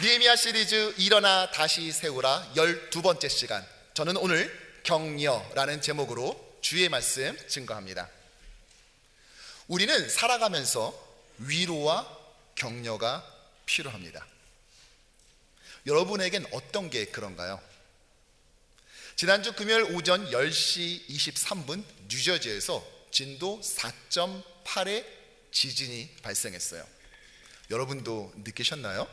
느헤미야 시리즈 일어나 다시 세우라 12번째 시간, 저는 오늘 격려라는 제목으로 주의 말씀 증거합니다. 우리는 살아가면서 위로와 격려가 필요합니다. 여러분에겐 어떤 게 그런가요? 지난주 금요일 오전 10시 23분 뉴저지에서 진도 4.8의 지진이 발생했어요. 여러분도 느끼셨나요?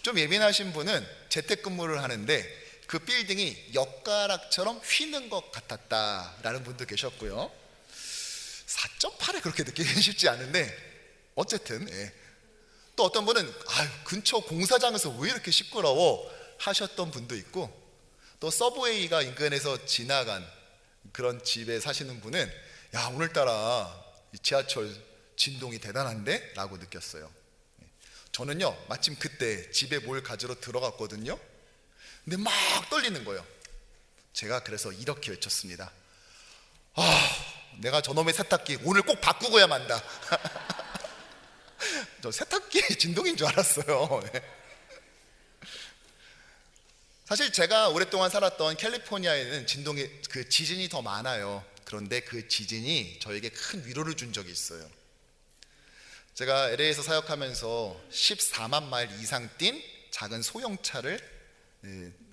좀 예민하신 분은 재택근무를 하는데 그 빌딩이 엿가락처럼 휘는 것 같았다라는 분도 계셨고요. 4.8에 그렇게 느끼기 쉽지 않은데 어쨌든 또 어떤 분은 근처 공사장에서 왜 이렇게 시끄러워 하셨던 분도 있고, 또 서브웨이가 인근에서 지나간 그런 집에 사시는 분은 오늘따라 지하철 진동이 대단한데? 라고 느꼈어요. 저는요 마침 그때 집에 뭘 가지러 들어갔거든요. 근데 막 떨리는 거예요. 제가 그래서 이렇게 외쳤습니다. 내가 저놈의 세탁기 오늘 꼭 바꾸고야 만다. 저 세탁기 진동인 줄 알았어요. 사실 제가 오랫동안 살았던 캘리포니아에는 지진이 더 많아요. 그런데 그 지진이 저에게 큰 위로를 준 적이 있어요. 제가 LA에서 사역하면서 14만 마일 이상 뛴 작은 소형차를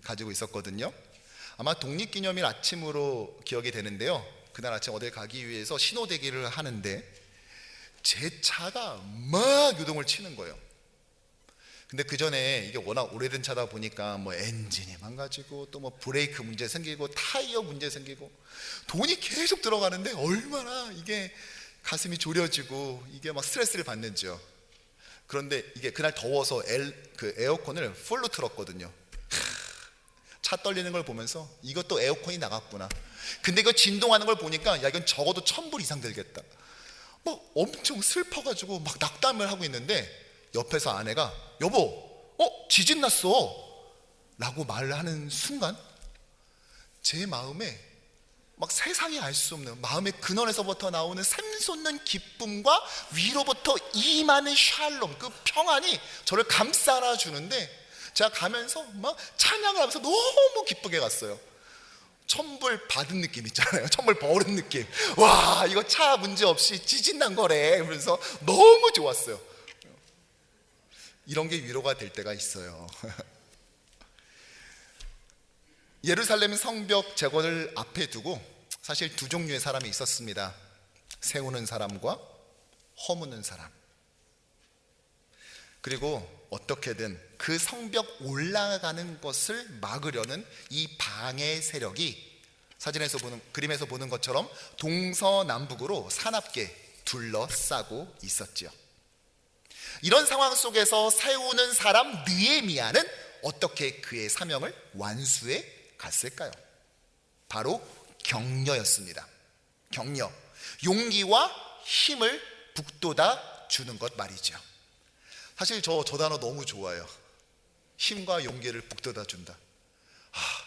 가지고 있었거든요. 아마 독립기념일 아침으로 기억이 되는데요. 그날 아침 어딜 가기 위해서 신호대기를 하는데 제 차가 막 요동을 치는 거예요. 근데 그 전에 이게 워낙 오래된 차다 보니까 엔진이 망가지고 또 브레이크 문제 생기고 타이어 문제 생기고 돈이 계속 들어가는데 얼마나 이게 가슴이 졸여지고 이게 막 스트레스를 받는지요. 그런데 이게 그날 더워서 에어컨을 풀로 틀었거든요. 차 떨리는 걸 보면서 이것도 에어컨이 나갔구나. 근데 이거 진동하는 걸 보니까 이건 적어도 1,000불 이상 들겠다. 엄청 슬퍼가지고 막 낙담을 하고 있는데 옆에서 아내가 여보 지진 났어 라고 말을 하는 순간 제 마음에 막 세상이 알 수 없는 마음의 근원에서부터 나오는 샘솟는 기쁨과 위로부터 임하는 샬롬, 그 평안이 저를 감싸라 주는데 제가 가면서 막 찬양을 하면서 너무 기쁘게 갔어요. 1,000불 받은 느낌 있잖아요. 1,000불 버는 느낌. 와, 이거 차 문제 없이 지진 난 거래. 그래서 너무 좋았어요. 이런 게 위로가 될 때가 있어요. 예루살렘 성벽 재건을 앞에 두고 사실 두 종류의 사람이 있었습니다. 세우는 사람과 허무는 사람. 그리고 어떻게든 그 성벽 올라가는 것을 막으려는 이 방해 세력이 그림에서 보는 것처럼 동서남북으로 사납게 둘러싸고 있었지요. 이런 상황 속에서 세우는 사람 느헤미야는 어떻게 그의 사명을 완수해 갔을까요? 바로 격려였습니다. 격려, 용기와 힘을 북돋아 주는 것 말이죠. 사실 저 단어 너무 좋아요. 힘과 용기를 북돋아 준다.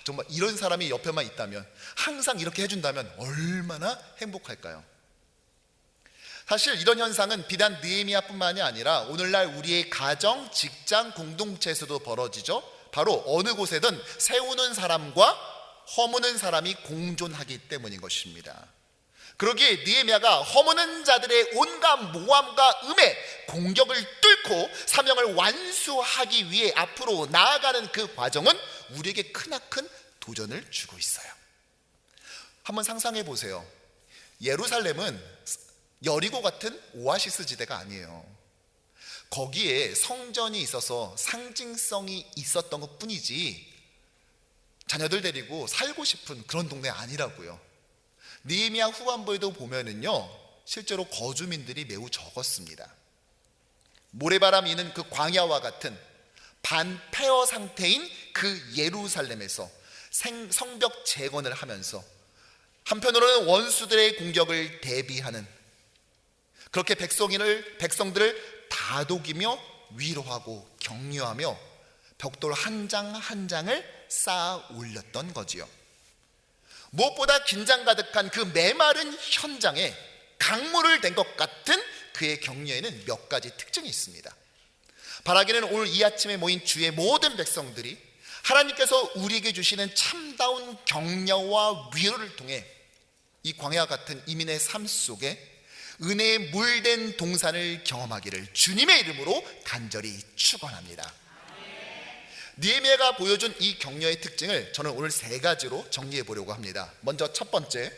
정말 이런 사람이 옆에만 있다면, 항상 이렇게 해준다면 얼마나 행복할까요? 사실 이런 현상은 비단 느헤미야뿐만이 아니라 오늘날 우리의 가정, 직장, 공동체에서도 벌어지죠. 바로 어느 곳에든 세우는 사람과 허무는 사람이 공존하기 때문인 것입니다. 그러기에 느헤미야가 허무는 자들의 온갖 모함과 음해, 공격을 뚫고 사명을 완수하기 위해 앞으로 나아가는 그 과정은 우리에게 크나큰 도전을 주고 있어요. 한번 상상해 보세요. 예루살렘은 여리고 같은 오아시스 지대가 아니에요. 거기에 성전이 있어서 상징성이 있었던 것 뿐이지 자녀들 데리고 살고 싶은 그런 동네 아니라고요. 느헤미야 후반부에도 보면은요, 실제로 거주민들이 매우 적었습니다. 모래바람 이는 그 광야와 같은 반폐허 상태인 그 예루살렘에서 성벽 재건을 하면서 한편으로는 원수들의 공격을 대비하는, 그렇게 백성들을 다독이며 위로하고 격려하며 벽돌 한 장 한 장을 쌓아 올렸던 거지요. 무엇보다 긴장 가득한 그 메마른 현장에 강물을 댄 것 같은 그의 격려에는 몇 가지 특징이 있습니다. 바라기는 오늘 이 아침에 모인 주의 모든 백성들이 하나님께서 우리에게 주시는 참다운 격려와 위로를 통해 이 광야 같은 이민의 삶 속에 은혜에 물된 동산을 경험하기를 주님의 이름으로 간절히 축원합니다. 느헤미야가 보여준 이 격려의 특징을 저는 오늘 세 가지로 정리해 보려고 합니다. 먼저 첫 번째,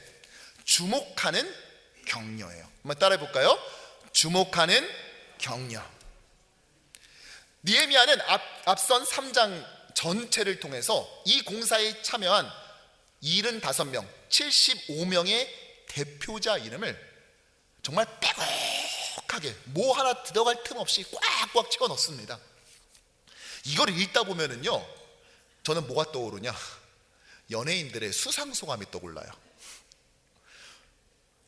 주목하는 격려예요. 한번 따라해 볼까요? 주목하는 격려. 느헤미야는 앞선 3장 전체를 통해서 이 공사에 참여한 75명, 75명의 대표자 이름을 정말 빼곡하게 뭐 하나 들어갈 틈 없이 꽉꽉 채워 넣습니다. 이걸 읽다 보면은요, 저는 뭐가 떠오르냐? 연예인들의 수상소감이 떠올라요.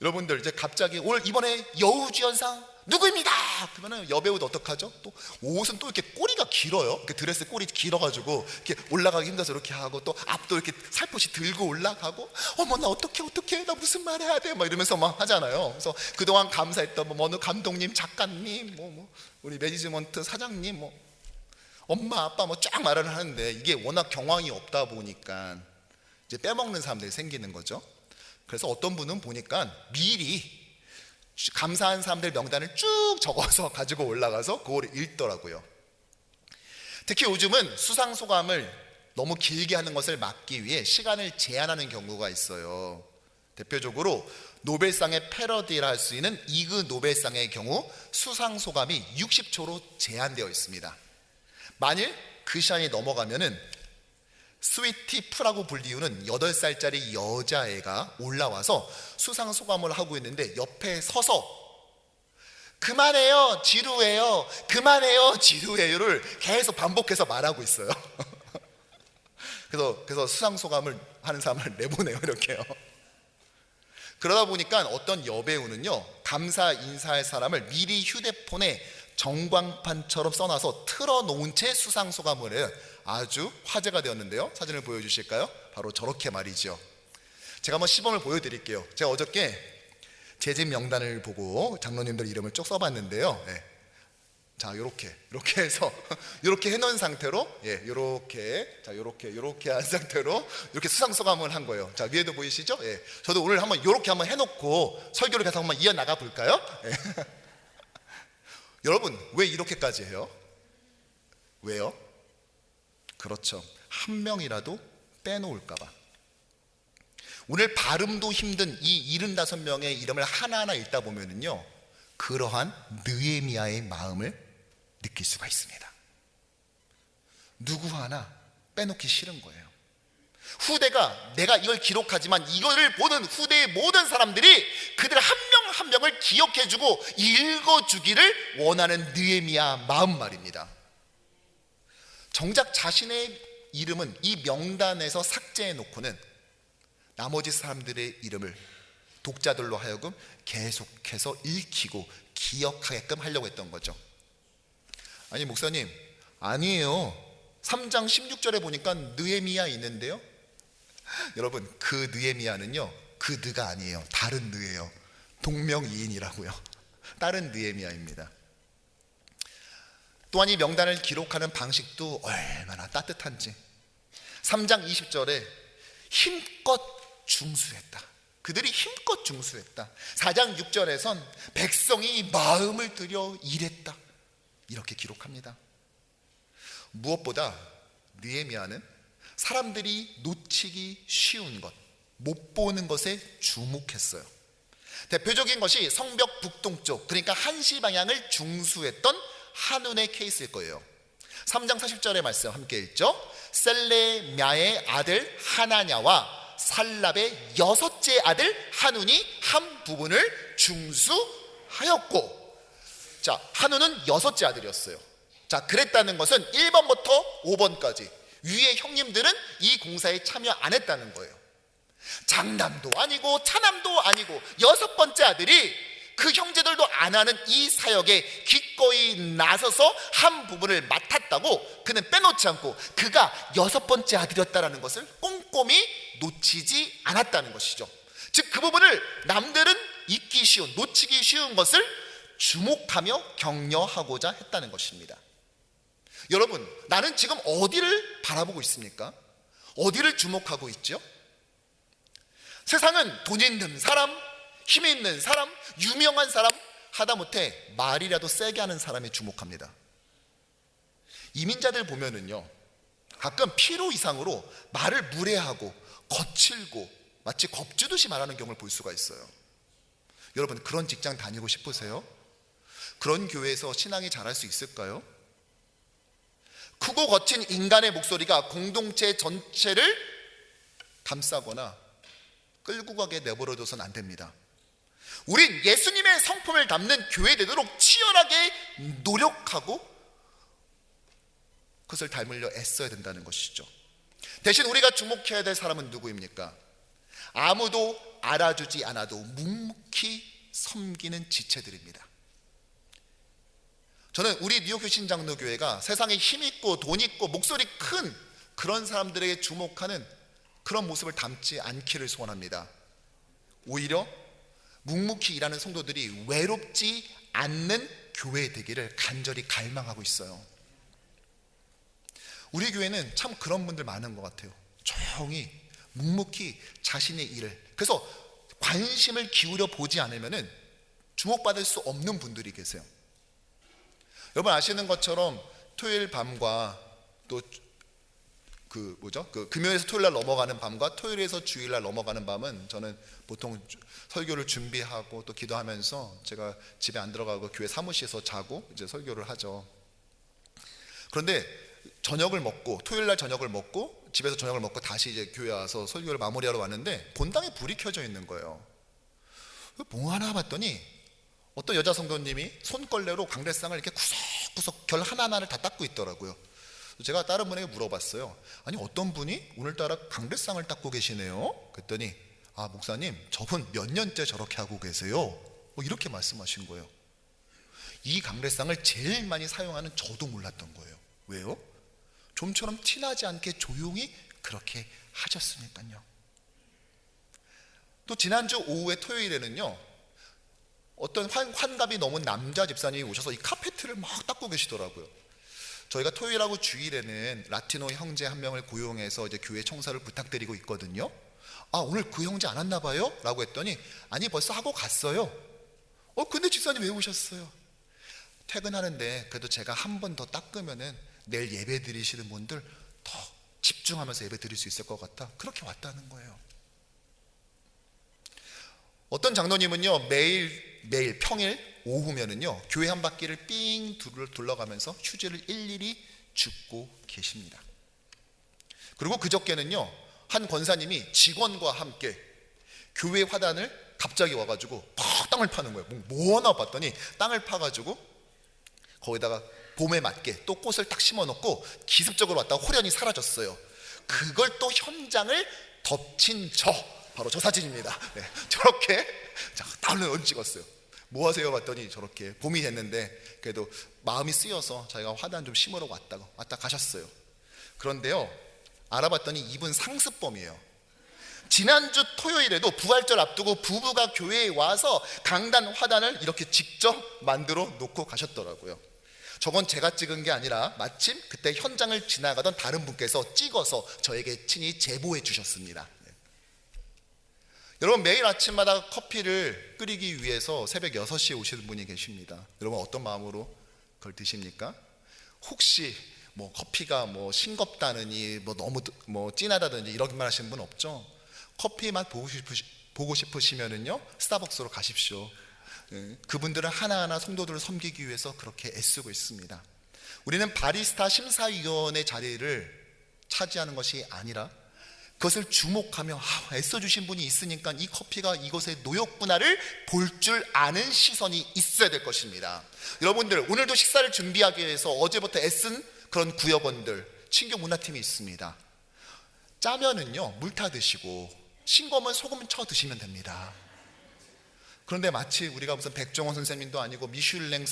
여러분들 이제 갑자기 오늘 이번에 여우주연상 누구입니다. 그러면은 여배우도 어떡하죠? 또 옷은 또 이렇게 꼬리가 길어요. 이렇게 드레스 꼬리 길어가지고 이렇게 올라가기 힘들어서 이렇게 하고, 또 앞도 이렇게 살포시 들고 올라가고, 어머 나 어떡해 나 무슨 말 해야 돼 막 이러면서 막 하잖아요. 그래서 그동안 감사했던 뭐 어느 감독님, 작가님, 뭐 우리 매니지먼트 사장님, 뭐 엄마 아빠 뭐 쫙 말을 하는데, 이게 워낙 경황이 없다 보니까 이제 빼먹는 사람들이 생기는 거죠. 그래서 어떤 분은 보니까 미리 감사한 사람들 명단을 쭉 적어서 가지고 올라가서 그걸 읽더라고요. 특히 요즘은 수상소감을 너무 길게 하는 것을 막기 위해 시간을 제한하는 경우가 있어요. 대표적으로 노벨상의 패러디라 할 수 있는 이그 노벨상의 경우 수상소감이 60초로 제한되어 있습니다. 만일 그 시간이 넘어가면은 스위티 프라고 불리우는 8살짜리 여자애가 올라와서 수상소감을 하고 있는데 옆에 서서 그만해요 지루해요, 그만해요 지루해요를 계속 반복해서 말하고 있어요. 그래서 수상소감을 하는 사람을 내보내요, 이렇게요. 그러다 보니까 어떤 여배우는요, 감사 인사할 사람을 미리 휴대폰에 전광판처럼 써놔서 틀어놓은 채 수상소감을 해요. 아주 화제가 되었는데요. 사진을 보여주실까요? 바로 저렇게 말이죠. 제가 한번 시범을 보여드릴게요. 제가 어저께 제 집 명단을 보고 장로님들 이름을 쭉 써봤는데요. 네. 자, 요렇게 해서 요렇게 해놓은 상태로, 예, 요렇게 한 상태로 이렇게 수상소감을 한 거예요. 자, 위에도 보이시죠? 예. 저도 오늘 한번 요렇게 한번 해놓고 설교를 계속 한번 이어나가 볼까요? 예. 여러분, 왜 이렇게까지 해요? 왜요? 그렇죠. 한 명이라도 빼놓을까봐. 오늘 발음도 힘든 이 75명의 이름을 하나하나 읽다 보면은요, 그러한 느헤미야의 마음을 느낄 수가 있습니다. 누구 하나 빼놓기 싫은 거예요. 후대가, 내가 이걸 기록하지만 이거를 보는 후대의 모든 사람들이 그들 한 명 한 명을 기억해주고 읽어주기를 원하는 느헤미야 마음 말입니다. 정작 자신의 이름은 이 명단에서 삭제해 놓고는 나머지 사람들의 이름을 독자들로 하여금 계속해서 읽히고 기억하게끔 하려고 했던 거죠. 아니 목사님, 아니에요. 3장 16절에 보니까 느헤미야 있는데요. 여러분, 그 느헤미야는요, 그 느가 아니에요. 다른 느예요. 동명이인이라고요. 다른 느헤미야입니다. 또한 이 명단을 기록하는 방식도 얼마나 따뜻한지. 3장 20절에 힘껏 중수했다. 그들이 힘껏 중수했다. 4장 6절에선 백성이 마음을 들여 일했다. 이렇게 기록합니다. 무엇보다 느헤미야는 사람들이 놓치기 쉬운 것, 못 보는 것에 주목했어요. 대표적인 것이 성벽 북동쪽, 그러니까 한시 방향을 중수했던 한운의 케이스일 거예요. 3장 40절의 말씀 함께 읽죠. 셀레미야의 아들 하나냐와 살랍의 6째 아들 한운이 한 부분을 중수하였고, 자, 한운은 6째 아들이었어요. 자, 그랬다는 것은 1번부터 5번까지 위의 형님들은 이 공사에 참여 안 했다는 거예요. 장남도 아니고 차남도 아니고 6번째 아들이 그 형제들도 안 하는 이 사역에 기꺼이 나서서 한 부분을 맡았다고 그는 빼놓지 않고, 그가 6번째 아들이었다는 것을 꼼꼼히 놓치지 않았다는 것이죠. 즉 그 부분을 남들은 잊기 쉬운, 놓치기 쉬운 것을 주목하며 격려하고자 했다는 것입니다. 여러분, 나는 지금 어디를 바라보고 있습니까? 어디를 주목하고 있죠? 세상은 돈 있는 사람, 힘 있는 사람, 유명한 사람, 하다못해 말이라도 세게 하는 사람에 주목합니다. 이민자들 보면은요, 가끔 필요 이상으로 말을 무례하고 거칠고 마치 겁주듯이 말하는 경우를 볼 수가 있어요. 여러분, 그런 직장 다니고 싶으세요? 그런 교회에서 신앙이 자랄 수 있을까요? 크고 거친 인간의 목소리가 공동체 전체를 감싸거나 끌고 가게 내버려둬서는 안 됩니다. 우린 예수님의 성품을 담는 교회 되도록 치열하게 노력하고 그것을 닮으려 애써야 된다는 것이죠. 대신 우리가 주목해야 될 사람은 누구입니까? 아무도 알아주지 않아도 묵묵히 섬기는 지체들입니다. 저는 우리 뉴욕 신장로교회가 세상에 힘 있고 돈 있고 목소리 큰 그런 사람들에게 주목하는 그런 모습을 담지 않기를 소원합니다. 오히려 묵묵히 일하는 성도들이 외롭지 않는 교회 되기를 간절히 갈망하고 있어요. 우리 교회는 참 그런 분들 많은 것 같아요. 조용히 묵묵히 자신의 일을, 그래서 관심을 기울여 보지 않으면 주목받을 수 없는 분들이 계세요. 여러분 아시는 것처럼 토요일 밤과 또 금요일에서 토요일날 넘어가는 밤과 토요일에서 주일날 넘어가는 밤은 저는 보통 설교를 준비하고 또 기도하면서 제가 집에 안 들어가고 교회 사무실에서 자고 이제 설교를 하죠. 그런데 저녁을 먹고 토요일날 저녁을 먹고 집에서 저녁을 먹고 다시 이제 교회 와서 설교를 마무리하러 왔는데 본당에 불이 켜져 있는 거예요. 뭐 하나 봤더니 어떤 여자 성도님이 손걸레로 강대상을 이렇게 구석구석 결 하나하나를 다 닦고 있더라고요. 제가 다른 분에게 물어봤어요. 아니 어떤 분이 오늘따라 강대상을 닦고 계시네요? 그랬더니 아 목사님 저분 몇 년째 저렇게 하고 계세요? 뭐 이렇게 말씀하신 거예요. 이 강대상을 제일 많이 사용하는 저도 몰랐던 거예요. 왜요? 좀처럼 티나지 않게 조용히 그렇게 하셨으니까요. 또 지난주 오후에 토요일에는요, 어떤 환갑이 넘은 남자 집사님이 오셔서 이 카페트를 막 닦고 계시더라고요. 저희가 토요일하고 주일에는 라티노 형제 한 명을 고용해서 이제 교회 청소를 부탁드리고 있거든요. 아 오늘 그 형제 안 왔나 봐요? 라고 했더니 아니 벌써 하고 갔어요. 근데 집사님 왜 오셨어요? 퇴근하는데 그래도 제가 한 번 더 닦으면은 내일 예배 드리시는 분들 더 집중하면서 예배 드릴 수 있을 것 같다. 그렇게 왔다는 거예요. 어떤 장로님은요 매일 평일 오후면은요 교회 한 바퀴를 삥 둘러가면서 휴지를 일일이 줍고 계십니다. 그리고 그저께는요 한 권사님이 직원과 함께 교회 화단을 갑자기 와가지고 팍 땅을 파는 거예요. 뭐 하나 봤더니 땅을 파가지고 거기다가 봄에 맞게 또 꽃을 딱 심어놓고 기습적으로 왔다가 호련히 사라졌어요. 그걸 또 현장을 덮친 바로 저 사진입니다. 네, 저렇게 다운로드 찍었어요. 뭐 하세요? 봤더니 저렇게 봄이 됐는데 그래도 마음이 쓰여서 자기가 화단 좀 심으러 왔다 가셨어요. 그런데요 알아봤더니 이분 상습범이에요. 지난주 토요일에도 부활절 앞두고 부부가 교회에 와서 강단 화단을 이렇게 직접 만들어 놓고 가셨더라고요. 저건 제가 찍은 게 아니라 마침 그때 현장을 지나가던 다른 분께서 찍어서 저에게 친히 제보해 주셨습니다. 네. 여러분 매일 아침마다 커피를 끓이기 위해서 새벽 6시에 오시는 분이 계십니다. 여러분 어떤 마음으로 그걸 드십니까? 혹시 뭐 커피가 뭐 싱겁다느니 뭐 너무 진하다든지 이런 말 하시는 분 없죠? 커피 맛 보고 싶으시면은요 스타벅스로 가십시오. 그분들은 하나하나 성도들을 섬기기 위해서 그렇게 애쓰고 있습니다. 우리는 바리스타 심사위원의 자리를 차지하는 것이 아니라 그것을 주목하며 애써주신 분이 있으니까 이 커피가 이것의 노역분화를 볼 줄 아는 시선이 있어야 될 것입니다. 여러분들 오늘도 식사를 준비하기 위해서 어제부터 애쓴 그런 구역원들 친교 문화팀이 있습니다. 짜면은요 물 타 드시고 싱거우면 소금 쳐 드시면 됩니다. 그런데 마치 우리가 무슨 백종원 선생님도 아니고 미슐랭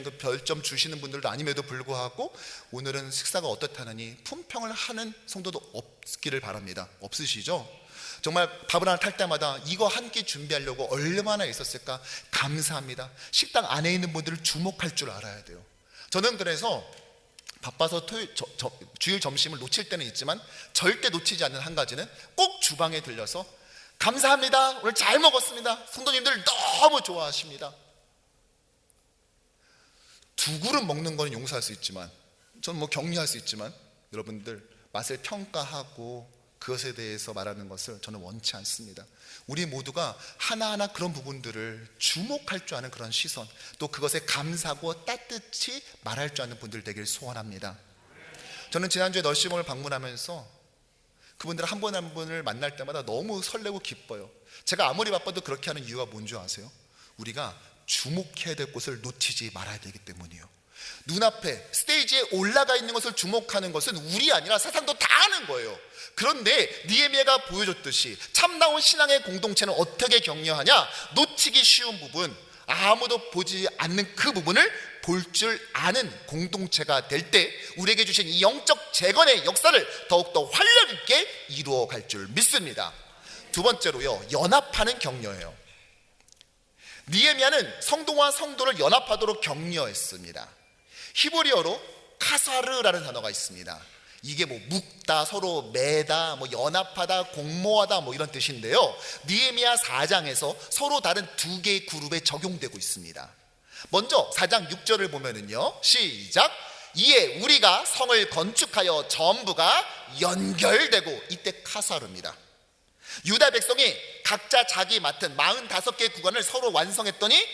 그 별점 주시는 분들도 아님에도 불구하고 오늘은 식사가 어떻다느니 품평을 하는 성도도 없기를 바랍니다. 없으시죠? 정말 밥을 하나 탈 때마다 이거 한 끼 준비하려고 얼마나 있었을까 감사합니다. 식당 안에 있는 분들을 주목할 줄 알아야 돼요. 저는 그래서 바빠서 주일 점심을 놓칠 때는 있지만 절대 놓치지 않는 한 가지는 꼭 주방에 들려서 감사합니다, 오늘 잘 먹었습니다, 성도님들 너무 좋아하십니다. 두 그릇 먹는 거는 용서할 수 있지만, 저는 뭐 격려할 수 있지만, 여러분들 맛을 평가하고 그것에 대해서 말하는 것을 저는 원치 않습니다. 우리 모두가 하나하나 그런 부분들을 주목할 줄 아는 그런 시선, 또 그것에 감사하고 따뜻히 말할 줄 아는 분들 되길 소원합니다. 저는 지난주에 너시몬을 방문하면서 그분들 한 분 한 분을 만날 때마다 너무 설레고 기뻐요. 제가 아무리 바빠도 그렇게 하는 이유가 뭔지 아세요? 우리가 주목해야 될 곳을 놓치지 말아야 되기 때문이에요. 눈앞에 스테이지에 올라가 있는 것을 주목하는 것은 우리 아니라 세상도 다 하는 거예요. 그런데 느헤미야가 보여줬듯이 참다운 신앙의 공동체는 어떻게 격려하냐? 놓치기 쉬운 부분, 아무도 보지 않는 그 부분을 볼 줄 아는 공동체가 될 때 우리에게 주신 이 영적 재건의 역사를 더욱더 활력 있게 이루어 갈 줄 믿습니다. 두 번째로요, 연합하는 격려예요. 느헤미야는 성도와 성도를 연합하도록 격려했습니다. 히브리어로 카사르라는 단어가 있습니다. 이게 뭐 묶다, 서로 매다, 뭐 연합하다, 공모하다 뭐 이런 뜻인데요, 느헤미야 4장에서 서로 다른 두 개의 그룹에 적용되고 있습니다. 먼저 4장 6절을 보면은요, 시작. 이에 우리가 성을 건축하여 전부가 연결되고, 이때 카사르입니다. 유다 백성이 각자 자기 맡은 45개의 구간을 서로 완성했더니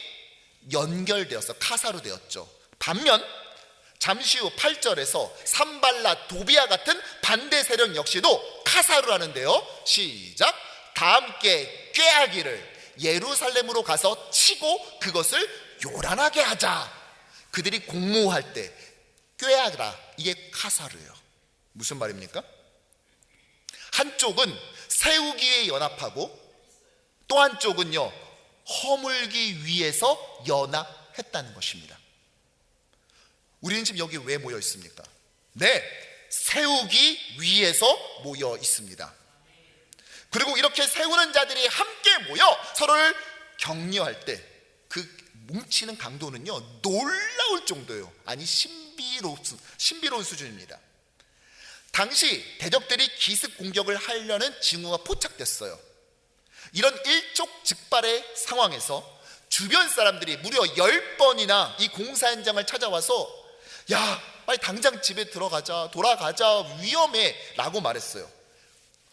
연결되어서 카사르 되었죠. 반면 잠시 후 8절에서 산발라, 도비아 같은 반대 세력 역시도 카사르 하는데요, 시작. 다 함께 꾀하기를 예루살렘으로 가서 치고 그것을 요란하게 하자. 그들이 공모할 때 꾀하라, 이게 카사르예요. 무슨 말입니까? 한쪽은 세우기에 연합하고 또 한쪽은요, 허물기 위해서 연합했다는 것입니다. 우리는 지금 여기 왜 모여 있습니까? 네, 세우기 위해서 모여 있습니다. 그리고 이렇게 세우는 자들이 함께 모여 서로를 격려할 때 그 뭉치는 강도는요, 놀라울 정도예요. 아니, 신비로운 수준입니다. 당시 대적들이 기습 공격을 하려는 징후가 포착됐어요. 이런 일촉즉발의 상황에서 주변 사람들이 무려 10번이나 이 공사 현장을 찾아와서 야, 빨리 당장 집에 들어가자, 돌아가자, 위험해 라고 말했어요.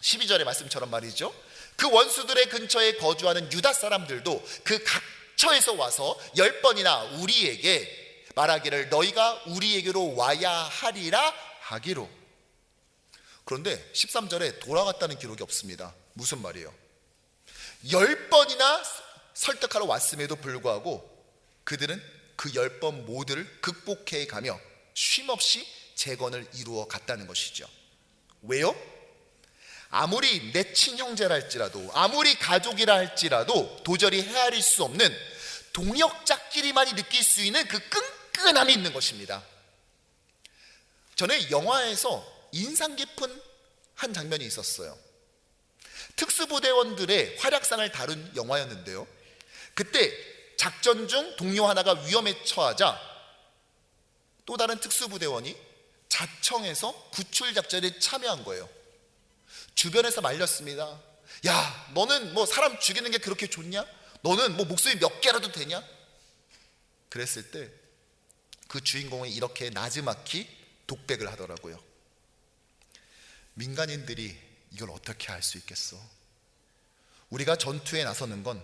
12절의 말씀처럼 말이죠. 그 원수들의 근처에 거주하는 유다 사람들도 그 각처에서 와서 10번이나 우리에게 말하기를 너희가 우리에게로 와야 하리라 하기로. 그런데 13절에 돌아갔다는 기록이 없습니다. 무슨 말이에요? 10번이나 설득하러 왔음에도 불구하고 그들은 그 10번 모두를 극복해 가며 쉼없이 재건을 이루어 갔다는 것이죠. 왜요? 아무리 내 친형제라 할지라도, 아무리 가족이라 할지라도 도저히 헤아릴 수 없는 동역자끼리만이 느낄 수 있는 그 끈끈함이 있는 것입니다. 저는 영화에서 인상 깊은 한 장면이 있었어요. 특수부대원들의 활약상을 다룬 영화였는데요, 그때 작전 중 동료 하나가 위험에 처하자 또 다른 특수부대원이 자청해서 구출작전에 참여한 거예요. 주변에서 말렸습니다. 야, 너는 뭐 사람 죽이는 게 그렇게 좋냐? 너는 뭐 목숨이 몇 개라도 되냐? 그랬을 때 그 주인공이 이렇게 나지막히 독백을 하더라고요. 민간인들이 이걸 어떻게 알 수 있겠어? 우리가 전투에 나서는 건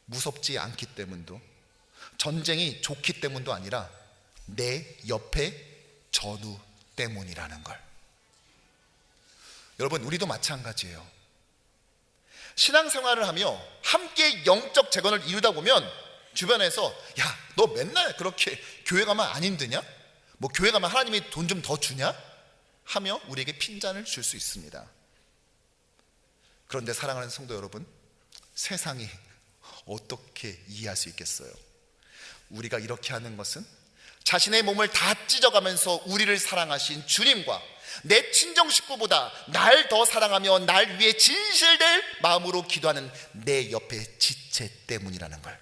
무섭지 않기 때문도, 전쟁이 좋기 때문도 아니라 내 옆에 전우 때문이라는 걸. 여러분, 우리도 마찬가지예요. 신앙생활을 하며 함께 영적 재건을 이루다 보면 주변에서 야, 너 맨날 그렇게 교회 가면 안 힘드냐? 뭐 교회 가면 하나님이 돈 좀 더 주냐? 하며 우리에게 핀잔을 줄 수 있습니다. 그런데 사랑하는 성도 여러분, 세상이 어떻게 이해할 수 있겠어요? 우리가 이렇게 하는 것은 자신의 몸을 다 찢어가면서 우리를 사랑하신 주님과 내 친정 식구보다 날 더 사랑하며 날 위해 진실될 마음으로 기도하는 내 옆에 지체 때문이라는 걸,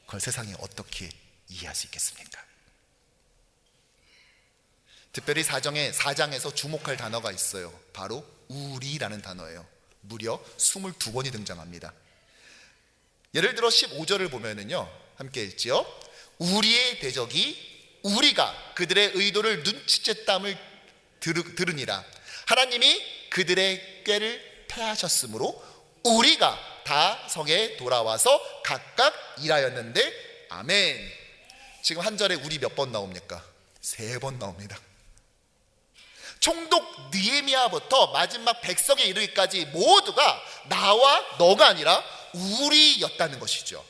그걸 세상이 어떻게 이해할 수 있겠습니까? 특별히 4장에서 주목할 단어가 있어요. 바로 우리라는 단어예요. 무려 22번이 등장합니다. 예를 들어 15절을 보면은요, 함께 읽지요. 우리의 대적이 우리가 그들의 의도를 눈치챘담을 들으니라. 하나님이 그들의 꾀를 패하셨으므로 우리가 다 성에 돌아와서 각각 일하였는데 아멘. 지금 한 절에 우리 몇 번 나옵니까? 3번 나옵니다. 총독 느헤미야부터 마지막 백성에 이르기까지 모두가 나와 너가 아니라 우리였다는 것이죠.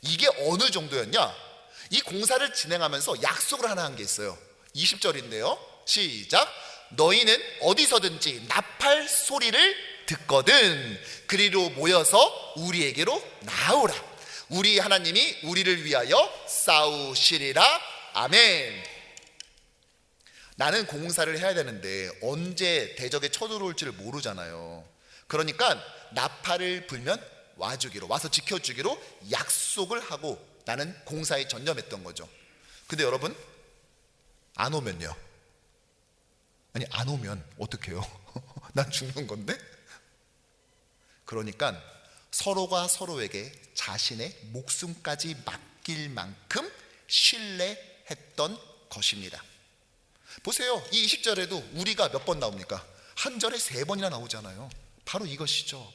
이게 어느 정도였냐? 이 공사를 진행하면서 약속을 하나 한 게 있어요. 20절인데요 시작. 너희는 어디서든지 나팔 소리를 듣거든 그리로 모여서 우리에게로 나오라. 우리 하나님이 우리를 위하여 싸우시리라. 아멘. 나는 공사를 해야 되는데 언제 대적에 쳐들어올지를 모르잖아요. 그러니까 나팔을 불면 와서 지켜주기로 약속을 하고 나는 공사에 전념했던 거죠. 근데 여러분, 안 오면요? 아니, 안 오면 어떡해요? 난 죽는 건데? 그러니까 서로가 서로에게 자신의 목숨까지 맡길 만큼 신뢰했던 것입니다. 보세요. 이 20절에도 우리가 몇 번 나옵니까? 한 절에 3번이나 나오잖아요. 바로 이것이죠.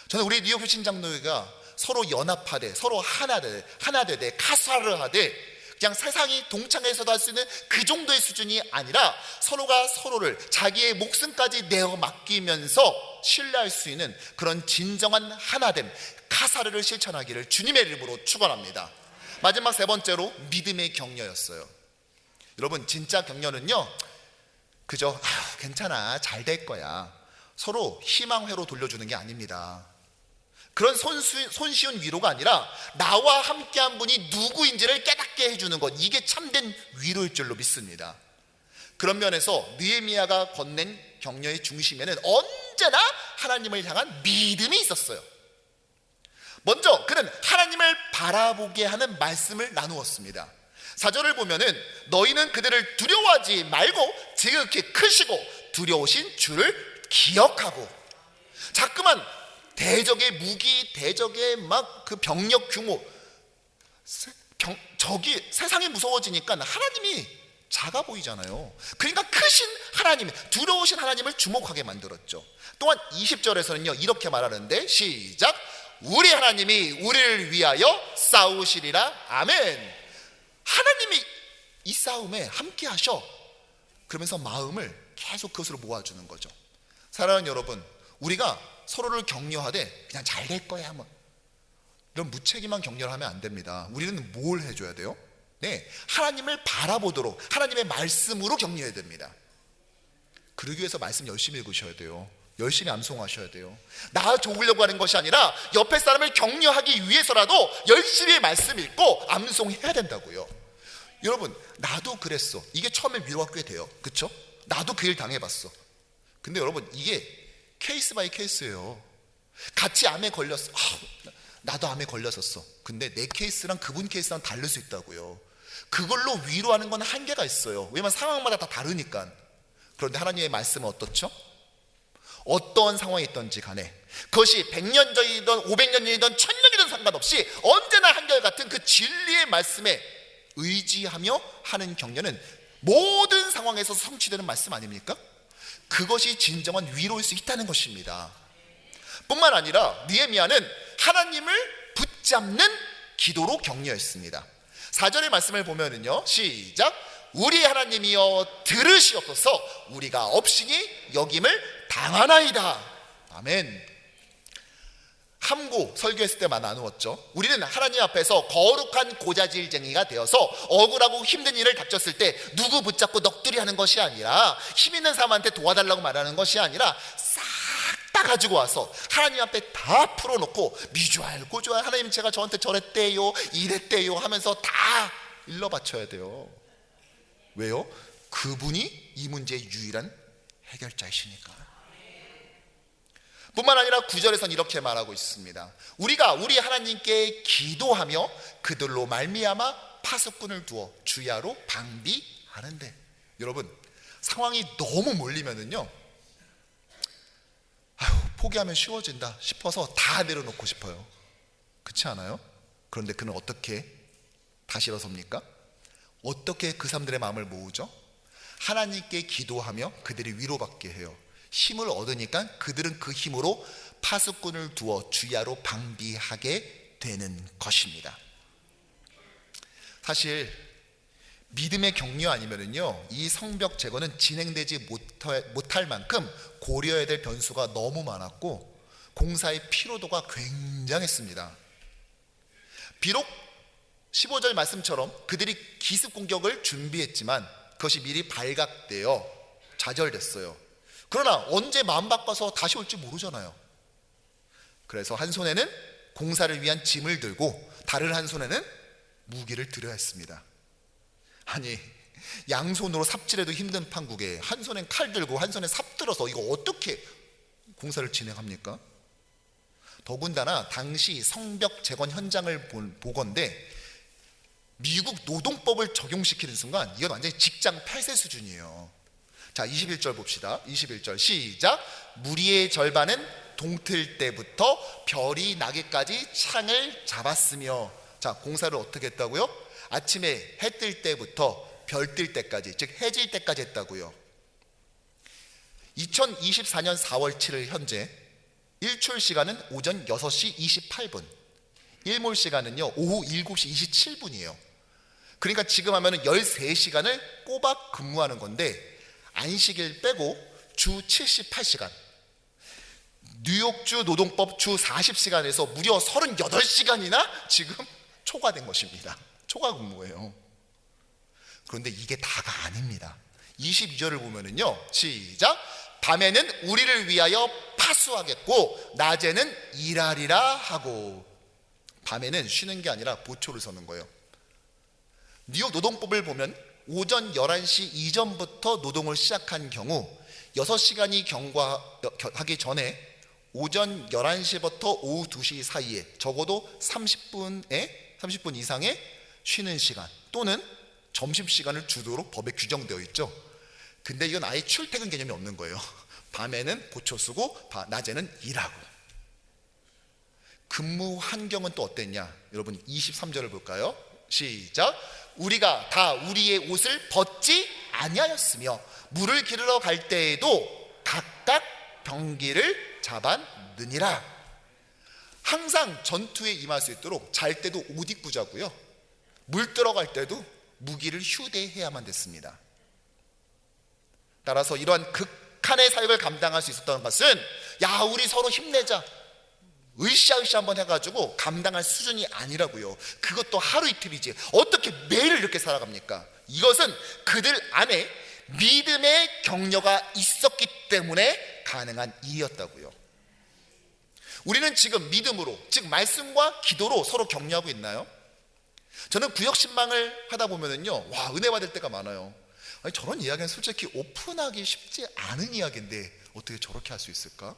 저는 우리 뉴욕 신장로회가 서로 연합하되 서로 하나 되되 카사를 하되 그냥 세상이 동창회에서도 할 수 있는 그 정도의 수준이 아니라 서로가 서로를 자기의 목숨까지 내어 맡기면서 신뢰할 수 있는 그런 진정한 하나됨, 카사르를 실천하기를 주님의 이름으로 축원합니다. 마지막 3번째로 믿음의 격려였어요. 여러분, 진짜 격려는요, 그저 괜찮아, 잘 될 거야, 서로 희망회로 돌려주는 게 아닙니다. 그런 손쉬운 위로가 아니라 나와 함께한 분이 누구인지를 깨닫게 해주는 것, 이게 참된 위로일 줄로 믿습니다. 그런 면에서 느헤미야가 건넨 격려의 중심에는 언제나 하나님을 향한 믿음이 있었어요. 먼저 그는 하나님을 바라보게 하는 말씀을 나누었습니다. 4절을 보면은 너희는 그들을 두려워하지 말고 지극히 크시고 두려우신 주를 기억하고. 자꾸만 대적의 무기, 대적의 막 그 병력 규모, 적이 세상이 무서워지니까 하나님이 작아 보이잖아요. 그러니까 크신 하나님, 두려우신 하나님을 주목하게 만들었죠. 또한 20절에서는요 이렇게 말하는데 시작. 우리 하나님이 우리를 위하여 싸우시리라. 아멘. 하나님이 이 싸움에 함께 하셔. 그러면서 마음을 계속 그것으로 모아주는 거죠. 사랑하는 여러분, 우리가 서로를 격려하되 그냥 잘 될 거야 뭐 이런 무책임한 격려를 하면 안 됩니다. 우리는 뭘 해줘야 돼요? 네, 하나님을 바라보도록 하나님의 말씀으로 격려해야 됩니다. 그러기 위해서 말씀 열심히 읽으셔야 돼요. 열심히 암송하셔야 돼요. 나 좋으려고 하는 것이 아니라 옆에 사람을 격려하기 위해서라도 열심히 말씀 읽고 암송해야 된다고요. 여러분, 나도 그랬어. 이게 처음에 위로가 꽤 돼요. 그쵸? 나도 그 일 당해봤어. 근데 여러분, 이게 케이스 바이 케이스예요. 같이 암에 걸렸어. 나도 암에 걸렸었어. 근데 내 케이스랑 그분 케이스랑 다를 수 있다고요. 그걸로 위로하는 건 한계가 있어요. 왜냐면 상황마다 다 다르니까. 그런데 하나님의 말씀은 어떻죠? 어떠한 상황이 있던지 간에 그것이 100년 전이든 500년 전이든 1000년이든 상관없이 언제나 한결같은 그 진리의 말씀에 의지하며 하는 격려는 모든 상황에서 성취되는 말씀 아닙니까? 그것이 진정한 위로일 수 있다는 것입니다. 뿐만 아니라 느헤미야는 하나님을 붙잡는 기도로 격려했습니다. 4절의 말씀을 보면은요 시작. 우리 하나님이여 들으시옵소서. 우리가 업신이 여김을 당하나이다. 아멘. 함고 설교했을 때만 나누었죠. 우리는 하나님 앞에서 거룩한 고자질쟁이가 되어서 억울하고 힘든 일을 닥쳤을 때 누구 붙잡고 넋두리 하는 것이 아니라, 힘 있는 사람한테 도와달라고 말하는 것이 아니라 싹 다 가지고 와서 하나님 앞에 다 풀어놓고 미주알 고주알 하나님 제가 저한테 저랬대요 이랬대요 하면서 다 일러 바쳐야 돼요. 왜요? 그분이 이 문제의 유일한 해결자이시니까. 뿐만 아니라 9절에서는 이렇게 말하고 있습니다. 우리가 우리 하나님께 기도하며 그들로 말미암아 파수꾼을 두어 주야로 방비하리이다. 않은데, 여러분 상황이 너무 몰리면은요, 아휴, 포기하면 쉬워진다 싶어서 다 내려놓고 싶어요. 그렇지 않아요? 그런데 그는 어떻게 다시 일어섭니까? 어떻게 그 사람들의 마음을 모으죠? 하나님께 기도하며 그들이 위로받게 해요. 힘을 얻으니까 그들은 그 힘으로 파수꾼을 두어 주야로 방비하게 되는 것입니다. 사실 믿음의 격려 아니면은요, 이 성벽 제거는 진행되지 못할 만큼 고려해야 될 변수가 너무 많았고 공사의 피로도가 굉장했습니다. 비록 15절 말씀처럼 그들이 기습 공격을 준비했지만 그것이 미리 발각되어 좌절됐어요. 그러나 언제 마음 바꿔서 다시 올지 모르잖아요. 그래서 한 손에는 공사를 위한 짐을 들고 다른 한 손에는 무기를 들여야 했습니다. 아니, 양손으로 삽질해도 힘든 판국에 한 손엔 칼 들고 한 손에 삽 들어서 이거 어떻게 공사를 진행합니까? 더군다나 당시 성벽 재건 현장을 보건대 미국 노동법을 적용시키는 순간 이건 완전히 직장 폐쇄 수준이에요. 자, 21절 봅시다. 21절 시작. 무리의 절반은 동틀 때부터 별이 나기까지 창을 잡았으며, 자, 공사를 어떻게 했다고요? 아침에 해 뜰 때부터 별 뜰 때까지, 즉 해질 때까지 했다고요. 2024년 4월 7일 현재 일출 시간은 오전 6시 28분, 일몰 시간은요 오후 7시 27분이에요 그러니까 지금 하면은 13시간을 꼬박 근무하는 건데, 안식일 빼고 주 78시간, 뉴욕주 노동법 주 40시간에서 무려 38시간이나 지금 초과된 것입니다. 초과 근무예요. 그런데 이게 다가 아닙니다. 22절을 보면은요, 시작. 밤에는 우리를 위하여 파수하겠고 낮에는 일하리라 하고. 밤에는 쉬는 게 아니라 보초를 서는 거예요. 뉴욕 노동법을 보면 오전 11시 이전부터 노동을 시작한 경우 6시간이 경과하기 전에 오전 11시부터 오후 2시 사이에 적어도 30분 이상의 쉬는 시간 또는 점심시간을 주도록 법에 규정되어 있죠. 근데 이건 아예 출퇴근 개념이 없는 거예요. 밤에는 보초 쓰고 낮에는 일하고. 근무 환경은 또 어땠냐? 여러분 23절을 볼까요? 시작. 우리가 다 우리의 옷을 벗지 아니하였으며 물을 기르러 갈 때에도 각각 병기를 잡았느니라. 항상 전투에 임할 수 있도록 잘 때도 옷 입고 자고요, 물 들어갈 때도 무기를 휴대해야만 됐습니다. 따라서 이러한 극한의 사역을 감당할 수 있었던 것은, 야, 우리 서로 힘내자, 으쌰으쌰 한번 해가지고 감당할 수준이 아니라고요. 그것도 하루 이틀이지 어떻게 매일 이렇게 살아갑니까? 이것은 그들 안에 믿음의 격려가 있었기 때문에 가능한 일이었다고요. 우리는 지금 믿음으로, 즉 말씀과 기도로 서로 격려하고 있나요? 저는 구역 신방을 하다 보면은요, 와, 은혜 받을 때가 많아요. 아니, 저런 이야기는 솔직히 오픈하기 쉽지 않은 이야기인데 어떻게 저렇게 할 수 있을까?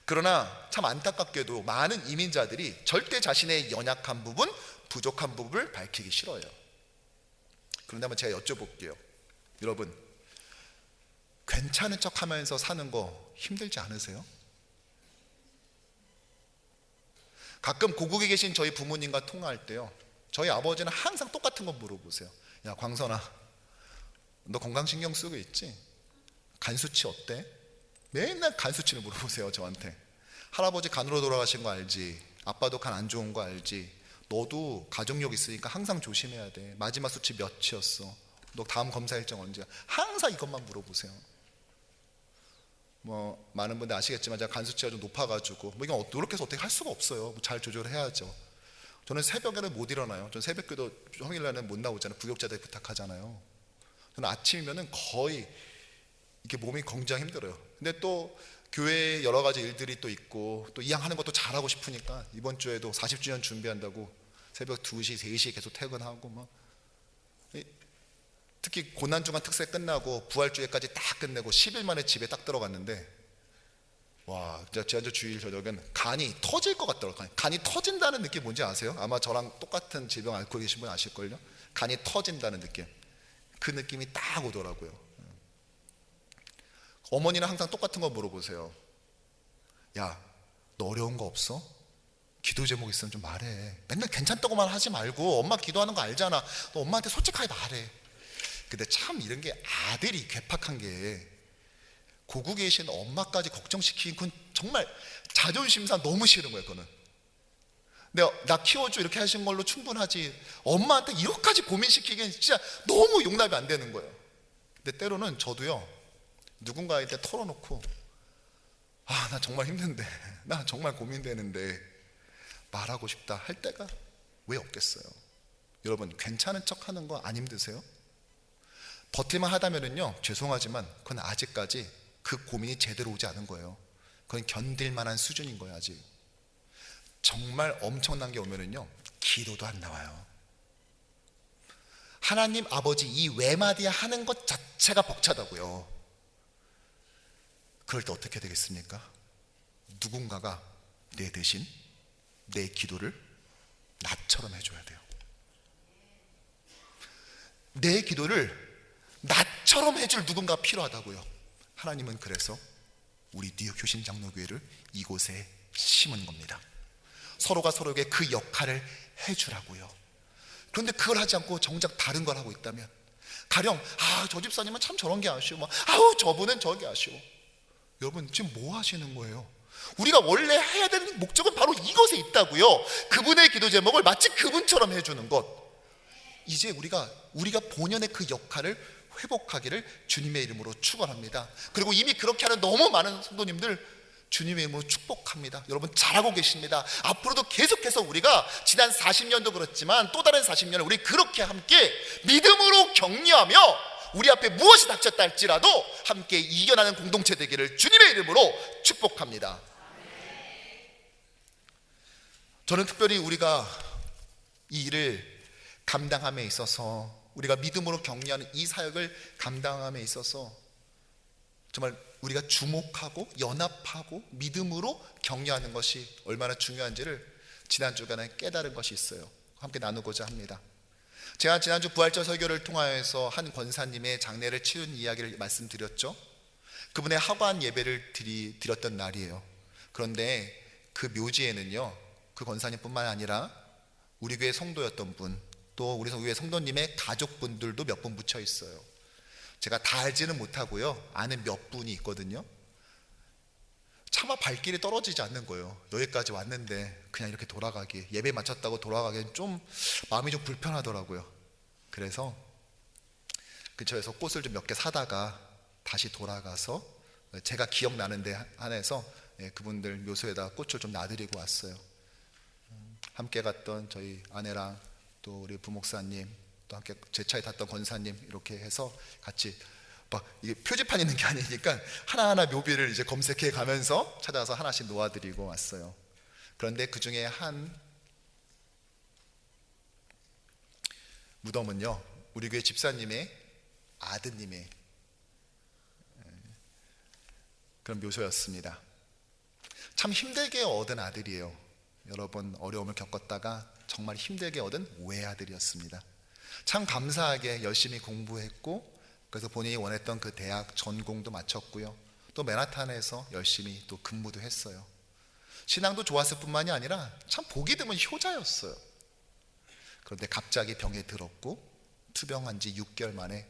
그러나 참 안타깝게도 많은 이민자들이 절대 자신의 연약한 부분, 부족한 부분을 밝히기 싫어요. 그런데 한번 제가 여쭤볼게요. 여러분, 괜찮은 척 하면서 사는 거 힘들지 않으세요? 가끔 고국에 계신 저희 부모님과 통화할 때요, 저희 아버지는 항상 똑같은 거 물어보세요. 야, 광선아, 너 건강 신경 쓰고 있지? 간 수치 어때? 맨날 간 수치를 물어보세요, 저한테. 할아버지 간으로 돌아가신 거 알지? 아빠도 간 안 좋은 거 알지? 너도 가족력 있으니까 항상 조심해야 돼. 마지막 수치 몇이었어? 너 다음 검사 일정 언제야? 항상 이것만 물어보세요. 뭐 많은 분들 아시겠지만 제가 간 수치가 좀 높아가지고 뭐 이건 노력해서 어떻게 할 수가 없어요. 뭐 잘 조절해야죠. 저는 새벽에는 못 일어나요. 저는 새벽기도 평일날은 못 나오잖아요. 부역자들 부탁하잖아요. 저는 아침이면은 거의 이렇게 몸이 굉장히 힘들어요. 근데 또 교회에 여러 가지 일들이 또 있고 또 이왕하는 것도 잘하고 싶으니까 이번 주에도 40주년 준비한다고 새벽 2시, 3시에 계속 퇴근하고 막, 특히 고난주간 특세 끝나고 부활주일까지 딱 끝내고 10일 만에 집에 딱 들어갔는데, 와, 진짜 지난주 주일 저녁엔 간이 터질 것 같더라고요. 간이 터진다는 느낌 뭔지 아세요? 아마 저랑 똑같은 질병 앓고 계신 분 아실걸요? 간이 터진다는 느낌, 그 느낌이 딱 오더라고요. 어머니는 항상 똑같은 거 물어보세요. 야, 너 어려운 거 없어? 기도 제목 있으면 좀 말해. 맨날 괜찮다고만 하지 말고, 엄마 기도하는 거 알잖아. 너 엄마한테 솔직하게 말해. 근데 참 이런 게, 아들이 괴팍한 게 고국에 계신 엄마까지 걱정시키는, 그건 정말 자존심상 너무 싫은 거예요. 그거는 나 키워줘 이렇게 하신 걸로 충분하지, 엄마한테 이렇게까지 고민시키기엔 진짜 너무 용납이 안 되는 거예요. 근데 때로는 저도요, 누군가한테 털어놓고, 아, 나 정말 힘든데, 나 정말 고민되는데 말하고 싶다 할 때가 왜 없겠어요? 여러분, 괜찮은 척 하는 거 안 힘드세요? 버틸만 하다면은요, 죄송하지만 그건 아직까지 그 고민이 제대로 오지 않은 거예요. 그건 견딜 만한 수준인 거예요. 아직 정말 엄청난 게 오면은요, 기도도 안 나와요. 하나님 아버지 이 외마디 하는 것 자체가 벅차다고요. 그럴 때 어떻게 되겠습니까? 누군가가 내 대신 내 기도를 나처럼 해줘야 돼요. 내 기도를 나처럼 해줄 누군가 필요하다고요. 하나님은 그래서 우리 뉴욕 효신 장로교회를 이곳에 심은 겁니다. 서로가 서로에게 그 역할을 해주라고요. 그런데 그걸 하지 않고 정작 다른 걸 하고 있다면, 가령 저 집사님은 참 저런 게 아쉬워, 아우 저분은 저게 아쉬워. 여러분, 지금 뭐 하시는 거예요? 우리가 원래 해야 되는 목적은 바로 이것에 있다고요. 그분의 기도 제목을 마치 그분처럼 해주는 것. 이제 우리가 본연의 그 역할을 회복하기를 주님의 이름으로 축원합니다. 그리고 이미 그렇게 하는 너무 많은 성도님들 주님의 이름으로 축복합니다. 여러분 잘하고 계십니다. 앞으로도 계속해서 우리가 지난 40년도 그렇지만 또 다른 40년을 우리 그렇게 함께 믿음으로 격려하며 우리 앞에 무엇이 닥쳤다 할지라도 함께 이겨나는 공동체 되기를 주님의 이름으로 축복합니다. 저는 특별히 우리가 이 일을 감당함에 있어서, 우리가 믿음으로 격려하는 이 사역을 감당함에 있어서 정말 우리가 주목하고 연합하고 믿음으로 격려하는 것이 얼마나 중요한지를 지난 주간에 깨달은 것이 있어요. 함께 나누고자 합니다. 제가 지난주 부활절 설교를 통하여서 한 권사님의 장례를 치른 이야기를 말씀드렸죠. 그분의 하관 예배를 드렸던 날이에요. 그런데 그 묘지에는요, 그 권사님뿐만 아니라 우리 교회 성도였던 분, 또 우리 교회 성도님의 가족분들도 몇 분 묻혀 있어요. 제가 다 알지는 못하고요, 아는 몇 분이 있거든요. 차마 발길이 떨어지지 않는 거예요. 여기까지 왔는데 그냥 이렇게 돌아가기, 예배 마쳤다고 돌아가기엔 좀 마음이 좀 불편하더라고요. 그래서 근처에서 꽃을 좀 몇 개 사다가 다시 돌아가서 제가 기억나는 데 한해서 그분들 묘소에다 꽃을 좀 놔드리고 왔어요. 함께 갔던 저희 아내랑 또 우리 부목사님, 또 함께 제 차에 탔던 권사님, 이렇게 해서 같이 막 이게 표지판 있는 게 아니니까 하나하나 묘비를 이제 검색해 가면서 찾아서 하나씩 놓아드리고 왔어요. 그런데 그 중에 한 무덤은요, 우리 교회 집사님의 아드님의 그런 묘소였습니다. 참 힘들게 얻은 아들이에요. 여러 번 어려움을 겪었다가 정말 힘들게 얻은 외아들이었습니다. 참 감사하게 열심히 공부했고, 그래서 본인이 원했던 그 대학 전공도 마쳤고요, 또 맨하탄에서 열심히 또 근무도 했어요. 신앙도 좋았을 뿐만이 아니라 참 보기 드문 효자였어요. 그런데 갑자기 병에 들었고 투병한 지 6개월 만에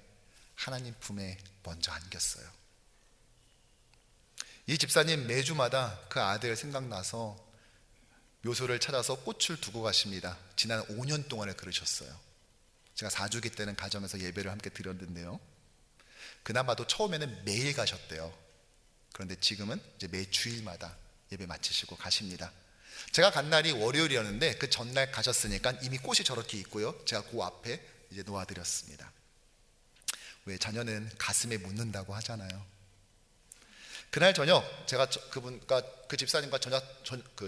하나님 품에 먼저 안겼어요. 이 집사님 매주마다 그 아들 생각나서 묘소를 찾아서 꽃을 두고 가십니다. 지난 5년 동안을 그러셨어요. 제가 4주기 때는 가정에서 예배를 함께 드렸는데요, 그나마도 처음에는 매일 가셨대요. 그런데 지금은 이제 매 주일마다 예배 마치시고 가십니다. 제가 간 날이 월요일이었는데 그 전날 가셨으니까 이미 꽃이 저렇게 있고요, 제가 그 앞에 이제 놓아드렸습니다. 왜 자녀는 가슴에 묻는다고 하잖아요. 그날 저녁 제가 그분과 그 집사님과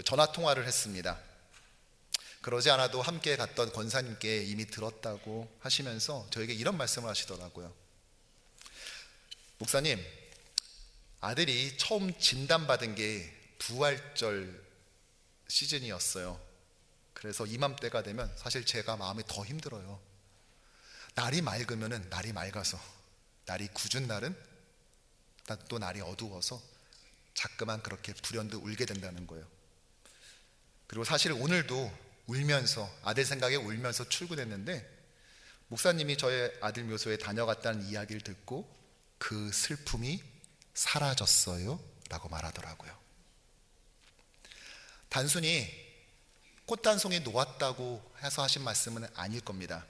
전화 통화를 했습니다. 그러지 않아도 함께 갔던 권사님께 이미 들었다고 하시면서 저에게 이런 말씀을 하시더라고요. 목사님, 아들이 처음 진단받은 게 부활절 시즌이었어요. 그래서 이맘때가 되면 사실 제가 마음이 더 힘들어요. 날이 맑으면은 날이 맑아서, 날이 굳은 날은 또 날이 어두워서 자꾸만 그렇게 불현듯 울게 된다는 거예요. 그리고 사실 오늘도 울면서, 아들 생각에 울면서 출근했는데 목사님이 저의 아들 묘소에 다녀갔다는 이야기를 듣고 그 슬픔이 사라졌어요 라고 말하더라고요. 단순히 꽃 한 송이 놓았다고 해서 하신 말씀은 아닐 겁니다.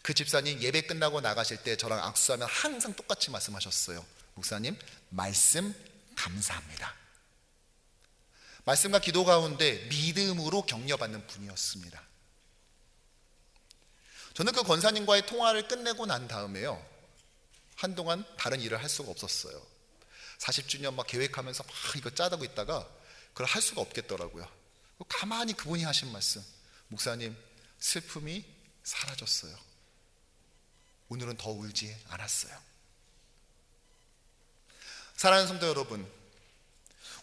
그 집사님 예배 끝나고 나가실 때 저랑 악수하면 항상 똑같이 말씀하셨어요. 목사님, 말씀 감사합니다. 말씀과 기도 가운데 믿음으로 격려받는 분이었습니다. 저는 그 권사님과의 통화를 끝내고 난 다음에요, 한동안 다른 일을 할 수가 없었어요. 40주년 막 계획하면서 막 이거 짜다고 있다가 그걸 할 수가 없겠더라고요. 가만히 그분이 하신 말씀, 목사님, 슬픔이 사라졌어요. 오늘은 더 울지 않았어요. 사랑하는 성도 여러분,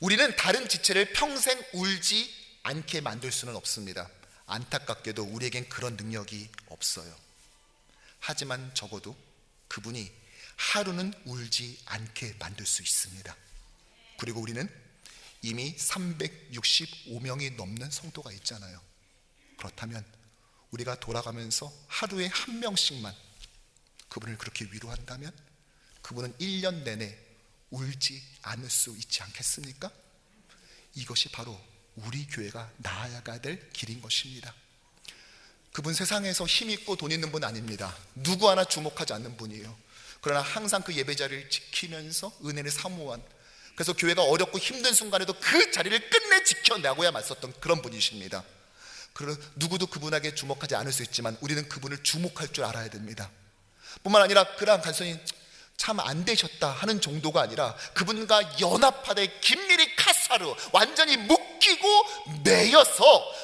우리는 다른 지체를 평생 울지 않게 만들 수는 없습니다. 안타깝게도 우리에겐 그런 능력이 없어요. 하지만 적어도 그분이 하루는 울지 않게 만들 수 있습니다. 그리고 우리는 이미 365명이 넘는 성도가 있잖아요. 그렇다면 우리가 돌아가면서 하루에 한 명씩만 그분을 그렇게 위로한다면 그분은 1년 내내 울지 않을 수 있지 않겠습니까? 이것이 바로 우리 교회가 나아가야 될 길인 것입니다. 그분 세상에서 힘있고 돈 있는 분 아닙니다. 누구 하나 주목하지 않는 분이에요. 그러나 항상 그 예배 자리를 지키면서 은혜를 사모한, 그래서 교회가 어렵고 힘든 순간에도 그 자리를 끝내 지켜나고야 맞섰던 그런 분이십니다. 누구도 그분에게 주목하지 않을 수 있지만 우리는 그분을 주목할 줄 알아야 됩니다. 뿐만 아니라 그냥 간선히 참 안 되셨다 하는 정도가 아니라 그분과 연합하되 긴밀히 카사르, 완전히 묶이고 매여서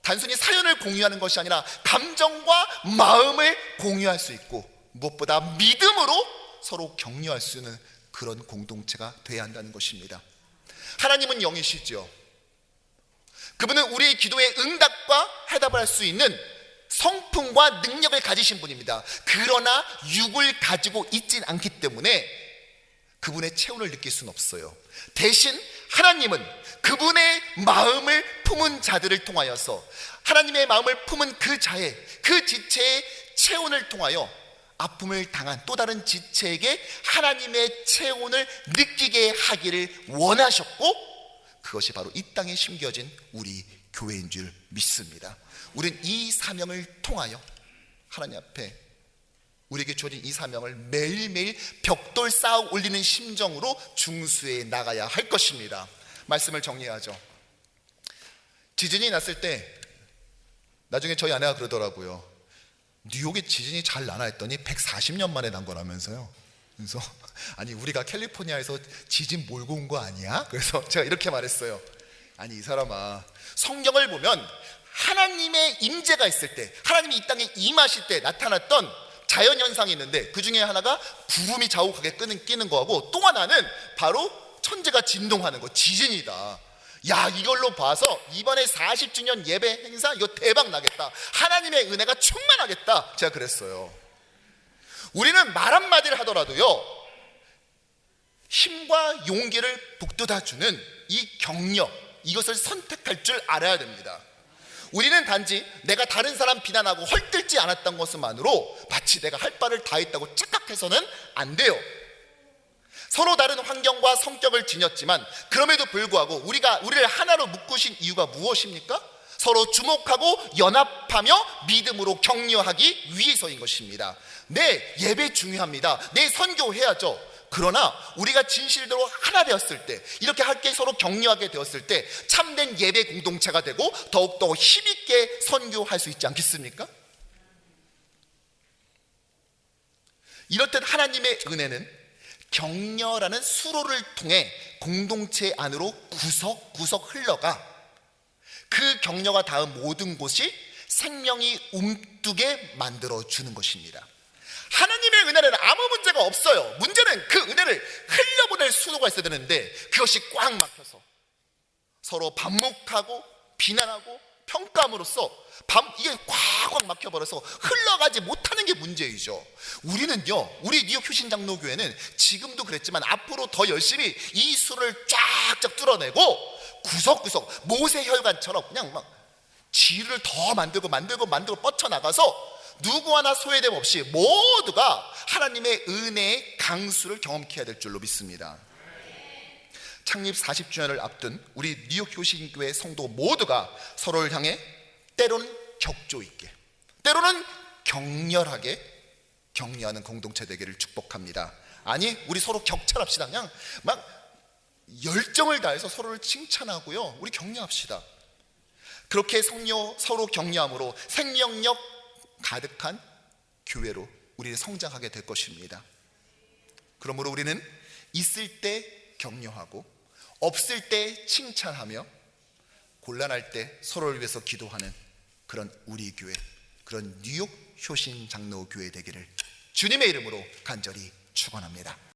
단순히 사연을 공유하는 것이 아니라 감정과 마음을 공유할 수 있고 무엇보다 믿음으로 서로 격려할 수 있는 그런 공동체가 돼야 한다는 것입니다. 하나님은 영이시죠. 그분은 우리의 기도에 응답과 해답을 할 수 있는 성품과 능력을 가지신 분입니다. 그러나 육을 가지고 있진 않기 때문에 그분의 체온을 느낄 수는 없어요. 대신 하나님은 그분의 마음을 품은 자들을 통하여서, 하나님의 마음을 품은 그 자의, 그 지체의 체온을 통하여 아픔을 당한 또 다른 지체에게 하나님의 체온을 느끼게 하기를 원하셨고, 그것이 바로 이 땅에 심겨진 우리 교회인 줄 믿습니다. 우리는 이 사명을 통하여 하나님 앞에 우리에게 주어진 이 사명을 매일매일 벽돌 쌓아 올리는 심정으로 중수해 나가야 할 것입니다. 말씀을 정리하죠. 지진이 났을 때 나중에 저희 아내가 그러더라고요. 뉴욕에 지진이 잘 나나 했더니 140년 만에 난 거라면서요. 그래서 아니 우리가 캘리포니아에서 지진 몰고 온 거 아니야? 그래서 제가 이렇게 말했어요. 아니 이 사람아, 성경을 보면 하나님의 임재가 있을 때, 하나님이 이 땅에 임하실 때 나타났던 자연현상이 있는데 그 중에 하나가 구름이 자욱하게 끼는 거하고 또 하나는 바로 천재가 진동하는 거, 지진이다. 야, 이걸로 봐서 이번에 40주년 예배 행사 이거 대박 나겠다. 하나님의 은혜가 충만하겠다. 제가 그랬어요. 우리는 말 한마디를 하더라도요, 힘과 용기를 북돋아주는 이 격려, 이것을 선택할 줄 알아야 됩니다. 우리는 단지 내가 다른 사람 비난하고 헐뜯지 않았던 것만으로 마치 내가 할 바를 다 했다고 착각해서는 안 돼요. 서로 다른 환경과 성격을 지녔지만 그럼에도 불구하고 우리를 하나로 묶으신 이유가 무엇입니까? 서로 주목하고 연합하며 믿음으로 격려하기 위해서인 것입니다. 네, 예배 중요합니다. 네, 선교해야죠. 그러나 우리가 진실대로 하나 되었을 때, 이렇게 함께 서로 격려하게 되었을 때 참된 예배 공동체가 되고 더욱더 힘있게 선교할 수 있지 않겠습니까? 이렇듯 하나님의 은혜는 격려라는 수로를 통해 공동체 안으로 구석구석 흘러가 그 격려가 닿은 모든 곳이 생명이 움뜨게 만들어주는 것입니다. 하나님의 은혜는 아무 문제가 없어요. 문제는 그 은혜를 흘려보낼 수로가 있어야 되는데 그것이 꽉 막혀서 서로 반목하고 비난하고 평가함으로써 이게 꽉꽉 막혀버려서 흘러가지 못하는 게 문제이죠. 우리는요, 우리 뉴욕 효신장로교회는 지금도 그랬지만 앞으로 더 열심히 이 수를 쫙쫙 뚫어내고 구석구석 모세혈관처럼 그냥 막 지를 더 만들고 뻗쳐나가서 누구 하나 소외됨 없이 모두가 하나님의 은혜의 강수를 경험케 해야 될 줄로 믿습니다. 창립 40주년을 앞둔 우리 뉴욕 효신교회 성도 모두가 서로를 향해 때로는 격조 있게, 때로는 격렬하게 격려하는 공동체 되기를 축복합니다. 아니, 우리 서로 격찰합시다. 그냥 막 열정을 다해서 서로를 칭찬하고요, 우리 격려합시다. 그렇게 서로 격려함으로 생명력 가득한 교회로 우리는 성장하게 될 것입니다. 그러므로 우리는 있을 때 격려하고 없을 때 칭찬하며 곤란할 때 서로를 위해서 기도하는 그런 우리 교회, 그런 뉴욕 효신 장로 교회 되기를 주님의 이름으로 간절히 축원합니다.